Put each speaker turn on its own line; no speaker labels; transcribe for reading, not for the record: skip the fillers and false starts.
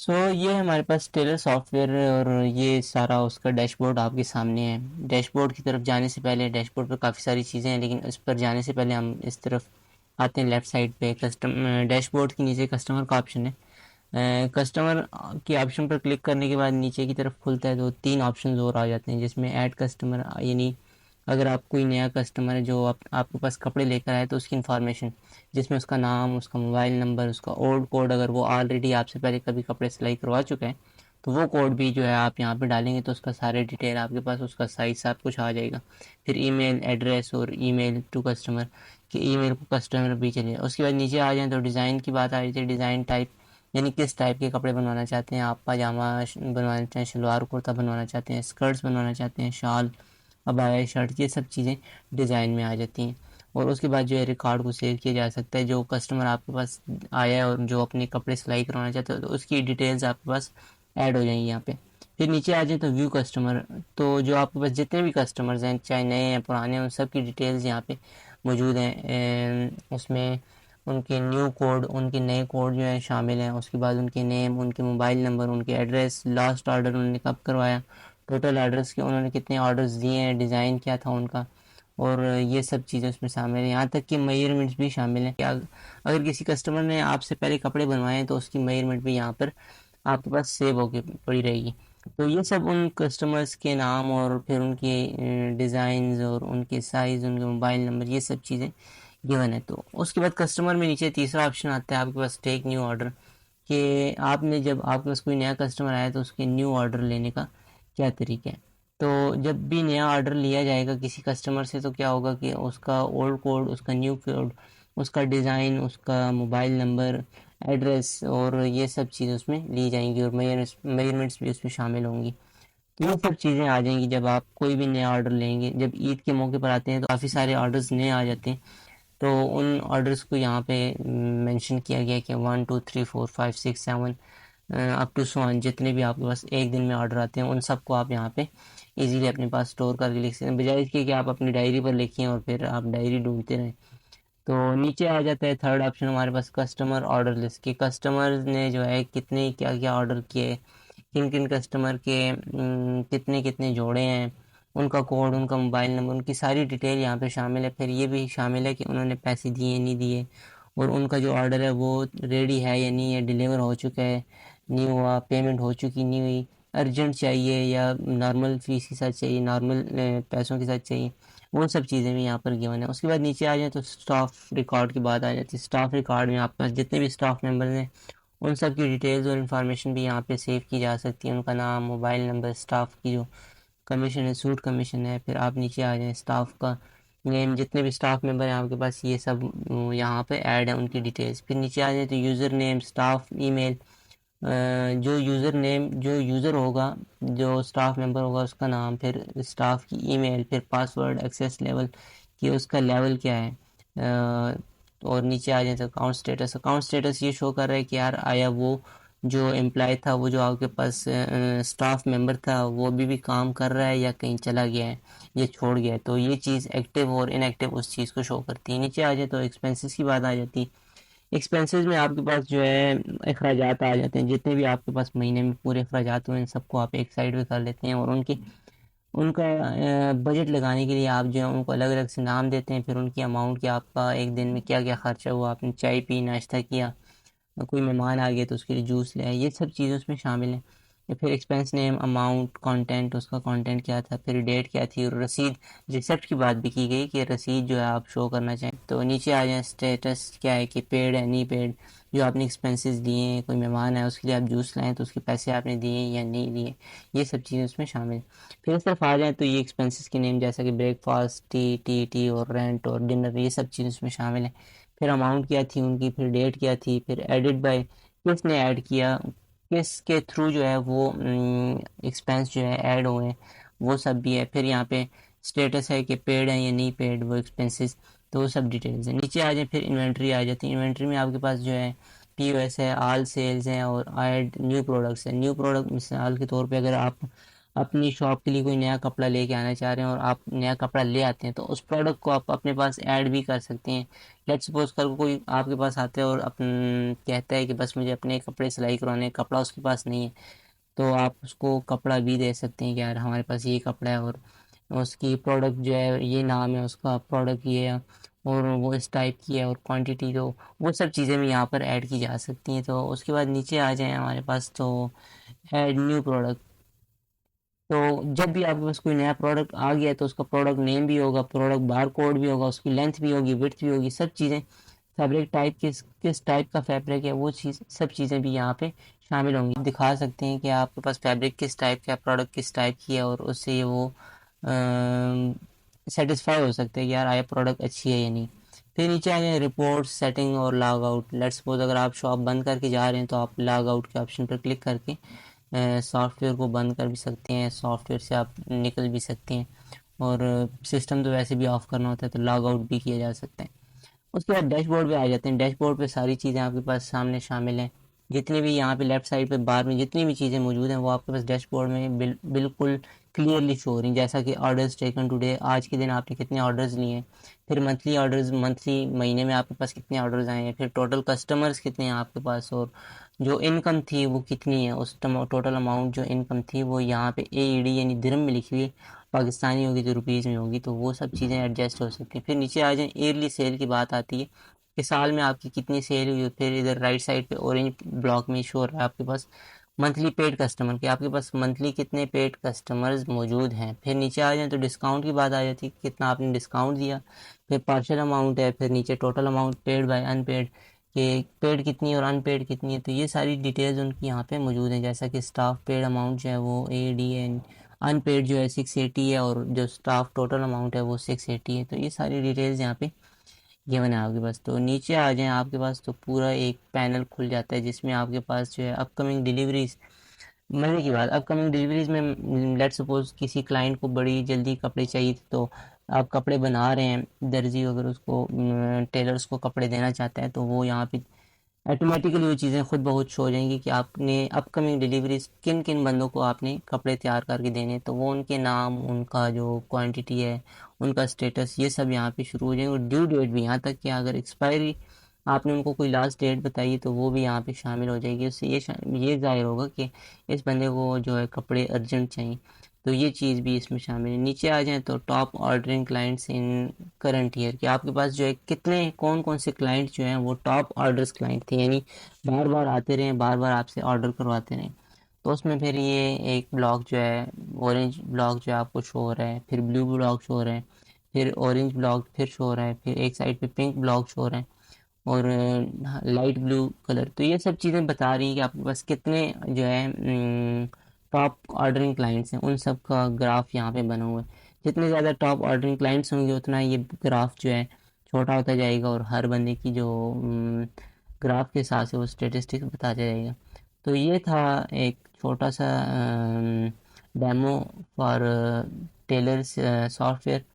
ये हमारे पास Taylor software और ये सारा उसका डैशबोर्ड आपके सामने है। डैशबोर्ड की तरफ जाने से पहले डैशबोर्ड पर काफ़ी सारी चीज़ें हैं, लेकिन इस पर जाने से पहले हम इस तरफ आते हैं। लेफ़्ट साइड पे डैशबोर्ड के नीचे कस्टमर का ऑप्शन है। कस्टमर के ऑप्शन पर क्लिक करने के बाद नीचे की तरफ खुलता है तो 3 ऑप्शंस और आ जाते हैं, जिसमें ऐड कस्टमर, यानी अगर आप कोई नया कस्टमर है जो आपके पास कपड़े लेकर आए तो उसकी इन्फॉर्मेशन, जिसमें उसका नाम, उसका मोबाइल नंबर, उसका ओल्ड कोड, अगर वो ऑलरेडी आपसे पहले कभी कपड़े सिलाई करवा चुका है तो वो कोड भी जो है आप यहाँ पे डालेंगे तो उसका सारे डिटेल आपके पास, उसका साइज सब कुछ आ जाएगा। फिर ईमेल एड्रेस और ईमेल टू कस्टमर, कि ईमेल को कस्टमर भी चले। उसके बाद नीचे आ जाएँ तो डिज़ाइन की बात आ रही थी। डिज़ाइन टाइप, यानी किस टाइप के कपड़े बनवाना चाहते हैं आप, पाजामा बनवाना चाहते हैं, शलवार कुर्ता बनवाना चाहते हैं, स्कर्ट्स बनवाना चाहते हैं, शाल, अबाया, शर्ट, ये सब चीज़ें डिज़ाइन में आ जाती हैं। और उसके बाद जो है रिकॉर्ड को सेव किया जा सकता है। जो कस्टमर आपके पास आया है और जो अपने कपड़े सिलाई करवाना चाहते हो तो उसकी डिटेल्स आपके पास ऐड हो जाएंगी यहाँ पे। फिर नीचे आ जाए तो व्यू कस्टमर, तो जो आपके पास जितने भी कस्टमर्स हैं, चाहे नए हैं पुराने हैं, उन सब की डिटेल्स यहाँ पे मौजूद हैं। उसमें उनके न्यू कोड, उनके नए कोड जो है शामिल हैं। उसके बाद उनके नेम, उनके मोबाइल नंबर, उनके एड्रेस, लास्ट ऑर्डर उन्होंने कब करवाया, टोटल ऑर्डर्स के उन्होंने कितने ऑर्डर्स दिए हैं, डिज़ाइन क्या था उनका, और ये सब चीज़ें उसमें शामिल हैं। यहाँ तक कि मेजरमेंट्स भी शामिल हैं कि अगर किसी कस्टमर ने आपसे पहले कपड़े बनवाए हैं तो उसकी मेजरमेंट भी यहाँ पर आपके पास सेव होकर पड़ी रहेगी। तो ये सब उन कस्टमर्स के नाम और फिर उनके डिज़ाइंस और उनके साइज़, उनके मोबाइल नंबर, ये सब चीज़ें गिवन है। तो उसके बाद कस्टमर में नीचे तीसरा ऑप्शन आता है आपके पास, टेक न्यू ऑर्डर, कि आपने जब आपके पास कोई नया कस्टमर आया तो उसके न्यू ऑर्डर लेने का क्या तरीका है। तो जब भी नया ऑर्डर लिया जाएगा किसी कस्टमर से तो क्या होगा कि उसका ओल्ड कोड, उसका न्यू कोड, उसका डिज़ाइन, उसका मोबाइल नंबर, एड्रेस और ये सब चीज़ें उसमें ली जाएंगी और मेजरमेंट्स भी उसमें शामिल होंगी। तो ये सब चीज़ें आ जाएंगी जब आप कोई भी नया ऑर्डर लेंगे। जब ईद के मौके पर आते हैं तो काफ़ी सारे ऑर्डर्स नए आ जाते हैं, तो उन ऑर्डर्स को यहाँ पे मेंशन किया गया कि 1 2 3 4 5 6 7 अप टू सो ऑन, जितने भी आपके पास एक दिन में ऑर्डर आते हैं उन सबको आप यहाँ पे इजीली अपने पास स्टोर करके लिख सकते हैं, बजाय इसके कि आप अपनी डायरी पर लिखें और फिर आप डायरी ढूंढते रहें। तो नीचे आ जाता है थर्ड ऑप्शन हमारे पास, कस्टमर ऑर्डर लिस्ट, के कस्टमर ने जो है कितने क्या क्या ऑर्डर किए, किन किन कस्टमर के कितने कितने जोड़े हैं, उनका कोड, उनका मोबाइल नंबर, उनकी सारी डिटेल यहाँ पे शामिल है। फिर ये भी शामिल है कि उन्होंने पैसे दिए नहीं दिए, और उनका जो ऑर्डर है वो रेडी है या नहीं है, डिलीवर हो चुका है नहीं हुआ, पेमेंट हो चुकी नहीं हुई, अर्जेंट चाहिए या नॉर्मल फीस के साथ चाहिए, नॉर्मल पैसों के साथ चाहिए, वो सब चीज़ें भी यहाँ पर गिवन है। उसके बाद नीचे आ जाए तो स्टाफ रिकॉर्ड की बात आ जाती है। स्टाफ रिकॉर्ड में आपके पास जितने भी स्टाफ मेंबर्स हैं उन सब की डिटेल्स और इन्फॉर्मेशन भी यहाँ पे सेव की जा सकती है, उनका नाम, मोबाइल नंबर, स्टाफ की जो कमीशन है, सूट कमीशन है। फिर आप नीचे आ जाएँ स्टाफ का नेम, जितने भी स्टाफ मेंबर हैं आपके पास ये सब यहाँ पे ऐड है उनकी डिटेल्स। फिर नीचे आ जाए तो यूज़र नेम, स्टाफ ईमेल, जो यूज़र नेम, जो यूज़र होगा, जो स्टाफ मेंबर होगा उसका नाम, फिर स्टाफ की ईमेल, फिर पासवर्ड, एक्सेस लेवल कि उसका लेवल क्या है। और नीचे आ जाए तो अकाउंट स्टेटस, अकाउंट स्टेटस ये शो कर रहा है कि यार आया वो जो एम्प्लॉय था, वो जो आपके पास स्टाफ मेंबर था, वो अभी भी काम कर रहा है या कहीं चला गया है, ये छोड़ गया है। तो ये चीज़ एक्टिव और इनएक्टिव उस चीज़ को शो करती है। नीचे आ जाए तो एक्सपेंसेस की बात आ जाती है। एक्सपेंसेस में आपके पास जो है अखराजात आ जाते हैं, जितने भी आपके पास महीने में पूरे अखराजात हुए इन सबको आप एक साइड पे कर लेते हैं, और उनका बजट लगाने के लिए आप जो है उनको अलग अलग से नाम देते हैं। फिर उनकी अमाउंट, कि आपका एक दिन में क्या क्या खर्चा हुआ, आपने चाय पी, नाश्ता किया, कोई मेहमान आ गए तो उसके लिए जूस ले आए, ये सब चीज़ें उसमें शामिल हैं। या फिर एक्सपेंस नेम, अमाउंट, कंटेंट, उसका कंटेंट क्या था, फिर डेट क्या थी, और रसीद, रिसिप्ट की बात भी की गई कि रसीद जो है आप शो करना चाहें। तो नीचे आ जाए स्टेटस क्या है कि पेड है नहीं पेड, जो आपने एक्सपेंसेस दिए हैं, कोई मेहमान है उसके लिए आप जूस लाएँ तो उसके पैसे आपने दिए या नहीं दिए, ये सब चीज़ें उसमें शामिल हैं। फिर इस तरफ आ जाए तो ये एक्सपेंसेस के नेम जैसा कि ब्रेकफास्ट, टी और रेंट और डिनर, ये सब चीज़ें उसमें शामिल हैं। फिर अमाउंट क्या थी उनकी, फिर डेट क्या थी, फिर एडिट बाय, किसने ऐड किया, किसके थ्रू जो है वो एक्सपेंस जो है ऐड हुए हैं, वो सब भी है। फिर यहाँ पे स्टेटस है कि पेड है या नहीं पेड वो एक्सपेंसेस, तो वो सब डिटेल्स है। नीचे आ जाए फिर इन्वेंट्री आ जाती है। इन्वेंट्री में आपके पास जो है पीओएस है, ऑल सेल्स हैं और ऐड न्यू प्रोडक्ट्स है। न्यू प्रोडक्ट मिसाल के तौर पे अगर आप अपनी शॉप के लिए कोई नया कपड़ा लेके आना चाह रहे हैं और आप नया कपड़ा ले आते हैं, तो उस प्रोडक्ट को आप अपने पास ऐड भी कर सकते हैं। लेट्स सपोज कर कोई आपके पास आता है और कहता है कि बस मुझे अपने कपड़े सिलाई करवाने हैं, कपड़ा उसके पास नहीं है, तो आप उसको कपड़ा भी दे सकते हैं कि यार हमारे पास ये कपड़ा है और उसकी प्रोडक्ट जो है ये नाम है उसका, प्रोडक्ट ये है और वो इस टाइप की है और क्वांटिटी, तो वो सब चीज़ें भी यहाँ पर ऐड की जा सकती हैं। तो उसके बाद नीचे आ जाएँ हमारे पास, तो ऐड न्यू प्रोडक्ट। तो जब भी आपके पास कोई नया प्रोडक्ट आ गया है तो उसका प्रोडक्ट नेम भी होगा, प्रोडक्ट बार कोड भी होगा, उसकी लेंथ भी होगी, विड्थ भी होगी, सब चीज़ें, फैब्रिक टाइप किस टाइप का फैब्रिक है, वो चीज़ सब चीज़ें भी यहाँ पे शामिल होंगी। आप दिखा सकते हैं कि आपके पास फैब्रिक किस टाइप का, प्रोडक्ट किस टाइप की है और उससे वो सेटिस्फाई हो सकते हैं कि यार आया प्रोडक्ट अच्छी है या नहीं। फिर नीचे आ गए रिपोर्ट, सेटिंग और लॉग आउट। लेट्स सपोज अगर आप शॉप बंद करके जा रहे हैं तो आप लॉग आउट के ऑप्शन पर क्लिक करके सॉफ्टवेयर को बंद कर भी सकते हैं, सॉफ्टवेयर से आप निकल भी सकते हैं और सिस्टम तो वैसे भी ऑफ करना होता है तो लॉग आउट भी किया जा सकता है। उसके बाद डैशबोर्ड पे आ जाते हैं। डैशबोर्ड पे सारी चीज़ें आपके पास सामने शामिल हैं, जितनी भी यहाँ पे लेफ्ट साइड पे बार में जितनी भी चीज़ें मौजूद हैं वो आपके पास डैशबोर्ड में बिल्कुल क्लियरली शो हो रही हैं। जैसा कि ऑर्डर्स टेकन टुडे, आज के दिन आपने कितने ऑर्डर्स लिए हैं, फिर मंथली ऑर्डर्स, मंथली महीने में आपके पास कितने ऑर्डर्स आए हैं, फिर टोटल कस्टमर्स कितने हैं आपके पास और जो इनकम थी वो कितनी है, उस टोटल अमाउंट जो इनकम थी वो यहाँ पे AED यानी दिरहम में लिखी हुई है, पाकिस्तानी होगी तो रुपीज़ में होगी, तो वो सब चीज़ें एडजस्ट हो सकती हैं। फिर नीचे आ जाए, ईयरली सेल की बात आती है कि साल में आपकी कितनी सेल हुई। फिर इधर राइट साइड पे ऑरेंज ब्लॉक में शो हो रहा है आपके पास मंथली पेड कस्टमर, कि आपके पास मंथली कितने पेड कस्टमर्स मौजूद हैं। फिर नीचे आ जाए तो डिस्काउंट की बात आ जाती है कि कितना आपने डिस्काउंट दिया, फिर पार्शियल अमाउंट है, फिर नीचे total amount paid by unpaid, कि पेड कितनी और अनपेड कितनी है, तो ये सारी डिटेल्स उनकी यहाँ पे मौजूद हैं। जैसा कि स्टाफ पेड अमाउंट जो है वो AD है, अनपेड जो है 680 है और जो स्टाफ टोटल अमाउंट है वो 680 है। तो ये सारी डिटेल्स यहाँ पे गिवन है आपके पास। तो नीचे आ जाएँ आपके पास तो पूरा एक पैनल खुल जाता है जिसमें आपके पास जो है अपकमिंग डिलीवरीज, मजे की बात, अपकमिंग डिलीवरीज में लेट्स सपोज किसी क्लाइंट को बड़ी जल्दी कपड़े चाहिए थे, तो आप कपड़े बना रहे हैं, दर्जी अगर उसको टेलर्स को कपड़े देना चाहता है तो वो यहाँ पे ऑटोमेटिकली वो चीज़ें खुद बहुत शो हो जाएंगी कि आपने अपकमिंग डिलीवरीज किन किन बंदों को आपने कपड़े तैयार करके देने हैं, तो वो उनके नाम, उनका जो क्वांटिटी है, उनका स्टेटस, ये सब यहाँ पे शुरू हो जाएंगे और ड्यू डेट भी, यहाँ तक कि अगर एक्सपायरी आपने उनको कोई लास्ट डेट बताई तो वो भी यहाँ पे शामिल हो जाएगी। उससे ये ज़ाहिर होगा कि इस बंदे को जो है कपड़े अर्जेंट चाहिए, तो ये चीज़ भी इसमें शामिल है। नीचे आ जाएँ तो top ordering clients in current year, कि आपके पास जो है कितने कौन कौन से क्लाइंट जो हैं वो टॉप ऑर्डर्स क्लाइंट थे, यानी बार बार आते रहे, बार बार आपसे ऑर्डर करवाते रहें। तो उसमें फिर ये एक ब्लॉक जो है, ऑरेंज ब्लॉक जो है आपको शो हो रहा है, फिर ब्लू ब्लॉक शो हो रहा है, फिर ऑरेंज ब्लॉक फिर शो हो रहा है, फिर एक साइड पे पिंक ब्लॉक शो हो रहा है और लाइट ब्लू कलर। तो ये सब चीज़ें बता रही हैं कि आपके पास कितने जो है टॉप ऑर्डरिंग क्लाइंट्स हैं, उन सब का ग्राफ यहाँ पे बना हुआ है। जितने ज़्यादा टॉप ऑर्डरिंग क्लाइंट्स होंगे उतना ये ग्राफ जो है छोटा होता जाएगा और हर बंदे की जो ग्राफ के हिसाब से वो स्टेटिस्टिक्स बताता जाएगा। तो ये था एक छोटा सा डेमो फॉर टेलर्स सॉफ्टवेयर।